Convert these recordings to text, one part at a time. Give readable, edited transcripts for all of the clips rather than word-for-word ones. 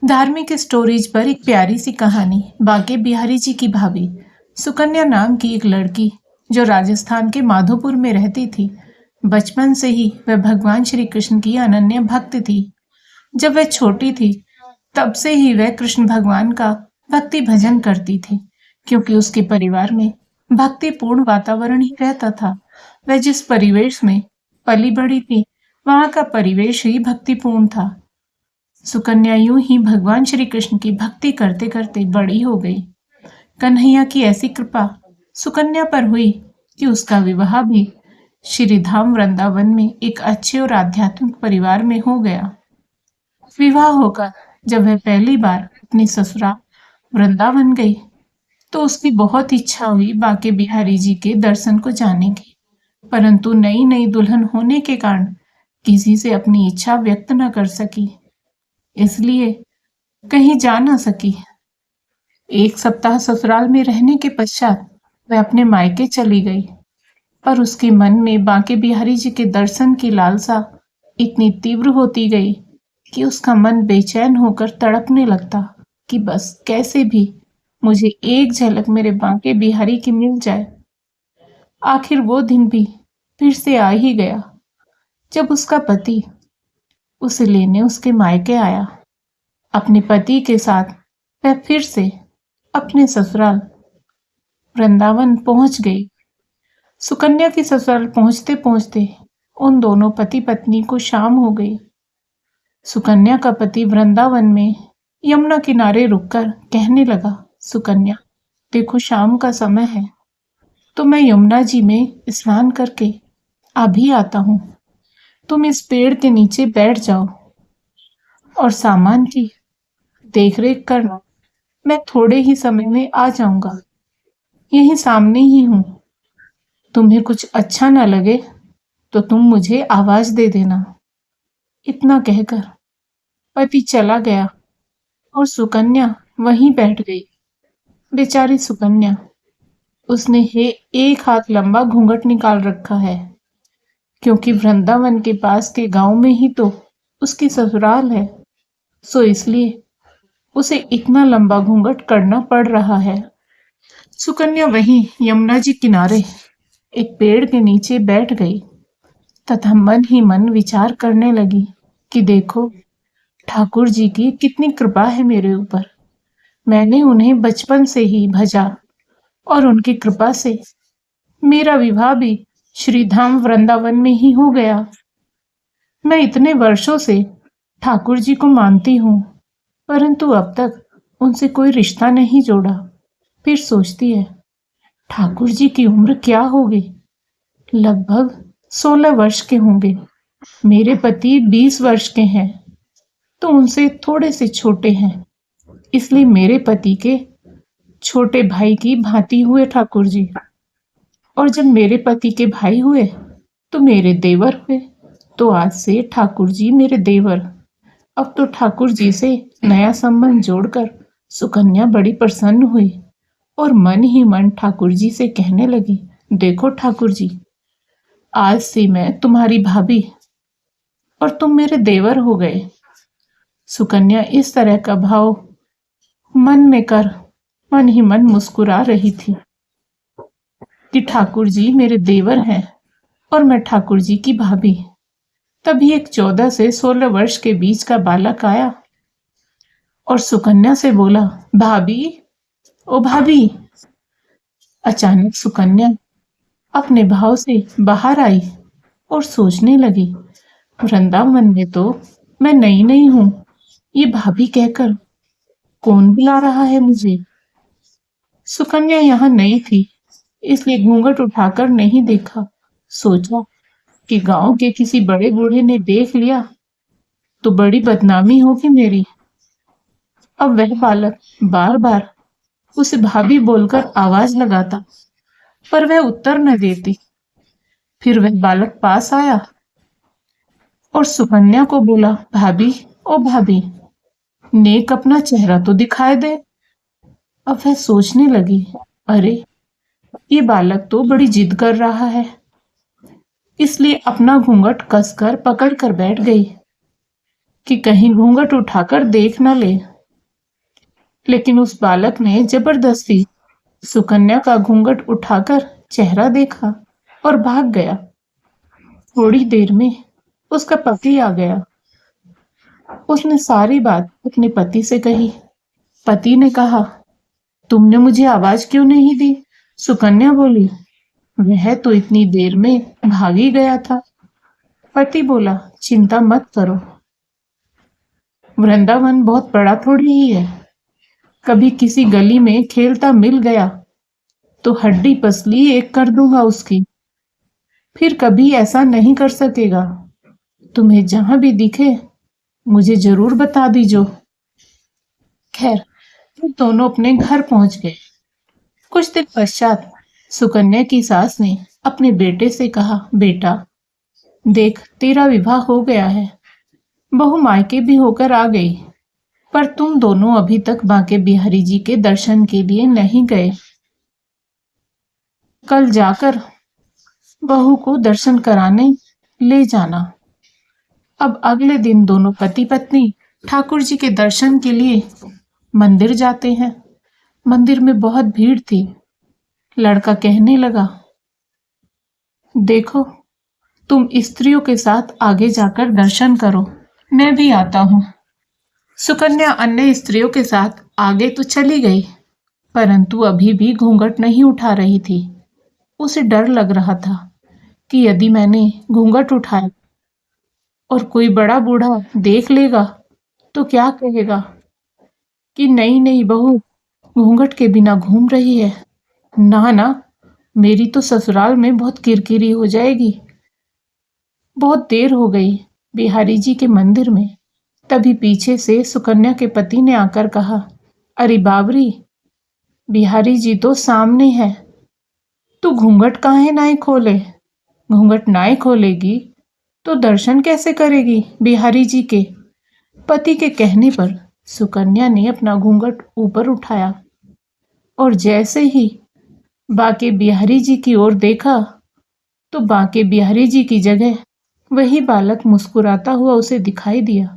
धार्मिक स्टोरीज पर एक प्यारी सी कहानी। बांके बिहारी जी की भाभी सुकन्या नाम की एक लड़की जो राजस्थान के माधोपुर में रहती थी। बचपन से ही वह भगवान श्री कृष्ण की अनन्य भक्त थी। जब वह छोटी थी तब से ही वह कृष्ण भगवान का भक्ति भजन करती थी, क्योंकि उसके परिवार में भक्तिपूर्ण वातावरण ही रहता था। वह जिस परिवेश में पली बड़ी थी वहां का परिवेश ही भक्तिपूर्ण था। सुकन्या यूं ही भगवान श्री कृष्ण की भक्ति करते करते बड़ी हो गई। कन्हैया की ऐसी कृपा सुकन्या पर हुई कि उसका विवाह भी श्रीधाम वृंदावन में एक अच्छे और आध्यात्मिक परिवार में हो गया। विवाह होकर जब वह पहली बार अपनी ससुराल वृंदावन गई तो उसकी बहुत इच्छा हुई बांके बिहारी जी के दर्शन को जाने की, परंतु नई नई दुल्हन होने के कारण किसी से अपनी इच्छा व्यक्त न कर सकी, इसलिए कहीं जा न सकी। एक सप्ताह ससुराल में रहने के पश्चात वह अपने मायके चली गई, पर उसके मन में बांके बिहारी जी के दर्शन की लालसा इतनी तीव्र होती गई कि उसका मन बेचैन होकर तड़पने लगता कि बस कैसे भी मुझे एक झलक मेरे बांके बिहारी की मिल जाए। आखिर वो दिन भी फिर से आ ही गया जब उसका पति उसे लेने उसके मायके आया। अपने पति के साथ वह फिर से अपने ससुराल वृंदावन पहुंच गई। सुकन्या की ससुराल पहुंचते पहुंचते उन दोनों पति पत्नी को शाम हो गई। सुकन्या का पति वृंदावन में यमुना किनारे रुककर कहने लगा, सुकन्या देखो शाम का समय है तो मैं यमुना जी में स्नान करके अभी आता हूँ। तुम इस पेड़ के नीचे बैठ जाओ और सामान की देखरेख करना। मैं थोड़े ही समय में आ जाऊंगा, यहीं सामने ही हूँ। तुम्हें कुछ अच्छा न लगे तो तुम मुझे आवाज दे देना। इतना कहकर पति चला गया और सुकन्या वहीं बैठ गई। बेचारी सुकन्या, उसने एक हाथ लंबा घूंघट निकाल रखा है, क्योंकि वृंदावन के पास के गांव में ही तो उसकी ससुराल है, सो इसलिए उसे इतना लंबा घूंघट करना पड़ रहा है। सुकन्या वहीं यमुना जी किनारे एक पेड़ के नीचे बैठ गई तथा मन ही मन विचार करने लगी कि देखो ठाकुर जी की कितनी कृपा है मेरे ऊपर। मैंने उन्हें बचपन से ही भजा और उनकी कृपा से मेरा विवाह भी श्रीधाम वृंदावन में ही हो गया। मैं इतने वर्षों से ठाकुर जी को मानती हूँ, परंतु अब तक उनसे कोई रिश्ता नहीं जोड़ा। फिर सोचती है, ठाकुर जी की उम्र क्या होगी? लगभग 16 वर्ष के होंगे। मेरे पति 20 वर्ष के हैं, तो उनसे थोड़े से छोटे हैं, इसलिए मेरे पति के छोटे भाई की भांति हुए ठाकुर जी। और जब मेरे पति के भाई हुए तो मेरे देवर हुए, तो आज से ठाकुर जी मेरे देवर। अब तो ठाकुर जी से नया संबंध जोड़कर सुकन्या बड़ी प्रसन्न हुई और मन ही मन ठाकुर जी से कहने लगी, देखो ठाकुर जी, आज से मैं तुम्हारी भाभी और तुम मेरे देवर हो गए। सुकन्या इस तरह का भाव मन में कर मन ही मन मुस्कुरा रही थी कि ठाकुर जी मेरे देवर हैं और मैं ठाकुर जी की भाभी। तभी एक 14 से 16 वर्ष के बीच का बालक आया और सुकन्या से बोला, भाभी, ओ भाभी। अचानक सुकन्या अपने भाव से बाहर आई और सोचने लगी, वृंदावन में तो मैं नई नई हूं, ये भाभी कहकर कौन बुला रहा है मुझे? सुकन्या यहाँ नई थी, इसलिए घूंघट उठाकर नहीं देखा। सोचा कि गांव के किसी बड़े बूढ़े ने देख लिया तो बड़ी बदनामी होगी मेरी। अब वह बालक बार बार उसे भाभी बोलकर आवाज लगाता, पर वह उत्तर न देती। फिर वह बालक पास आया और सुकन्या को बोला, भाभी, ओ भाभी, नेक अपना चेहरा तो दिखाई दे। अब वह सोचने लगी, अरे ये बालक तो बड़ी जिद कर रहा है, इसलिए अपना घूंघट कसकर पकड़ कर बैठ गई कि कहीं घूंघट उठाकर देख न ले। लेकिन उस बालक ने जबरदस्ती सुकन्या का घूंघट उठाकर चेहरा देखा और भाग गया। थोड़ी देर में उसका पति आ गया। उसने सारी बात अपने पति से कही। पति ने कहा, तुमने मुझे आवाज क्यों नहीं दी? सुकन्या बोली, वह तो इतनी देर में भाग ही गया था। पति बोला, चिंता मत करो, वृंदावन बहुत बड़ा थोड़ी ही है। कभी किसी गली में खेलता मिल गया तो हड्डी पसली एक कर दूंगा उसकी। फिर कभी ऐसा नहीं कर सकेगा। तुम्हें जहां भी दिखे मुझे जरूर बता दीजो। खैर, फिर दोनों अपने घर पहुंच गए। कुछ दिन पश्चात सुकन्या की सास ने अपने बेटे से कहा, बेटा देख, तेरा विवाह हो गया है, बहू मायके भी होकर आ गई, पर तुम दोनों अभी तक बांके बिहारी जी के दर्शन के लिए नहीं गए। कल जाकर बहू को दर्शन कराने ले जाना। अब अगले दिन दोनों पति पत्नी ठाकुर जी के दर्शन के लिए मंदिर जाते हैं। मंदिर में बहुत भीड़ थी। लड़का कहने लगा, देखो, तुम स्त्रियों के साथ आगे जाकर दर्शन करो, मैं भी आता हूँ। सुकन्या अन्य स्त्रियों के साथ आगे तो चली गई, परंतु अभी भी घूंघट नहीं उठा रही थी। उसे डर लग रहा था कि यदि मैंने घूंघट उठाया और कोई बड़ा बूढ़ा देख लेगा तो क्या कहेगा कि नई नई बहू घूंघट के बिना घूम रही है। ना ना, मेरी तो ससुराल में बहुत किरकिरी हो जाएगी। बहुत देर हो गई बिहारी जी के मंदिर में। तभी पीछे से सुकन्या के पति ने आकर कहा, अरे बाबरी, बिहारी जी तो सामने है, तू घूंघट काहे नाई खोले? घूंघट नाई खोलेगी तो दर्शन कैसे करेगी बिहारी जी के? पति के कहने पर सुकन्या ने अपना घूंघट ऊपर उठाया और जैसे ही बांके बिहारी जी की ओर देखा तो बांके बिहारी जी की जगह वही बालक मुस्कुराता हुआ उसे दिखाई दिया।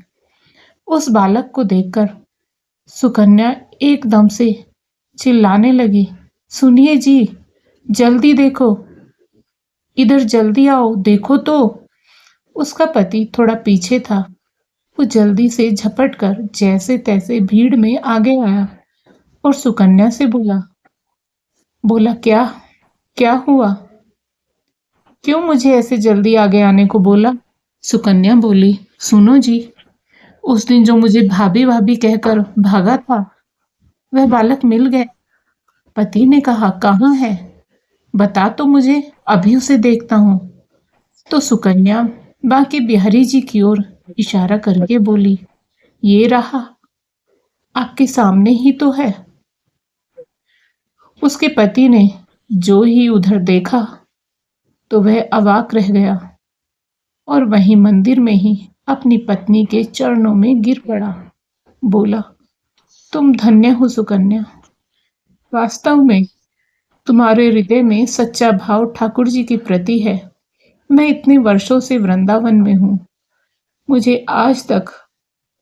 उस बालक को देखकर सुकन्या एकदम से चिल्लाने लगी, सुनिए जी, जल्दी देखो, इधर जल्दी आओ, देखो तो। उसका पति थोड़ा पीछे था। वो जल्दी से झपट कर जैसे तैसे भीड़ में आगे आया और सुकन्या से बोला, क्या क्या हुआ? क्यों मुझे ऐसे जल्दी आगे आने को बोला? सुकन्या बोली, सुनो जी, उस दिन जो मुझे भाभी भाभी कहकर भागा था वह बालक मिल गया। पति ने कहा, कहाँ है? बता तो मुझे, अभी उसे देखता हूँ। तो सुकन्या बांके बिहारी जी की ओर इशारा करके बोली, ये रहा, आपके सामने ही तो है। उसके पति ने जो ही उधर देखा तो वह अवाक रह गया और वहीं मंदिर में ही अपनी पत्नी के चरणों में गिर पड़ा। बोला, तुम धन्य हो सुकन्या, वास्तव में तुम्हारे हृदय में सच्चा भाव ठाकुर जी के प्रति है। मैं इतने वर्षों से वृंदावन में हूँ, मुझे आज तक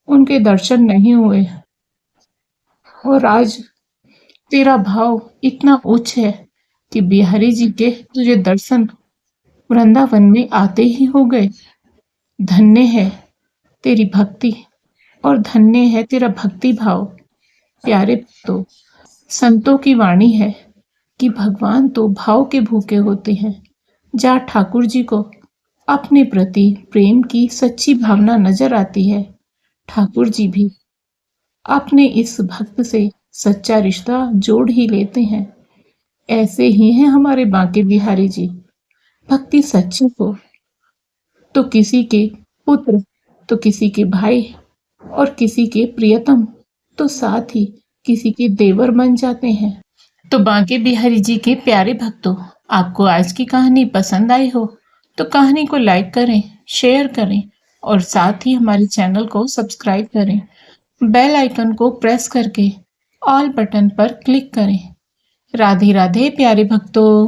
उनके दर्शन नहीं हुए, और आज तेरा भाव इतना उच्च है कि बिहारी जी के तुझे दर्शन वृंदावन में आते ही हो गए। धन्य है तेरी भक्ति और धन्य है तेरा भक्ति भाव। प्यारे तो संतों की वाणी है कि भगवान तो भाव के भूखे होते हैं। जहाँ ठाकुर जी को अपने प्रति प्रेम की सच्ची भावना नजर आती है, ठाकुर जी भी अपने इस भक्त से सच्चा रिश्ता जोड़ ही लेते हैं। ऐसे ही हैं हमारे बांके बिहारी जी। भक्ति सच्ची हो तो किसी के पुत्र, तो किसी के भाई, और किसी के प्रियतम, तो साथ ही किसी के देवर बन जाते हैं। तो बांके बिहारी जी के प्यारे भक्तों, आपको आज की कहानी पसंद आई हो तो कहानी को लाइक करें, शेयर करें और साथ ही हमारे चैनल को सब्सक्राइब करें। बेल आइकन को प्रेस करके ऑल बटन पर क्लिक करें। राधे राधे प्यारे भक्तों।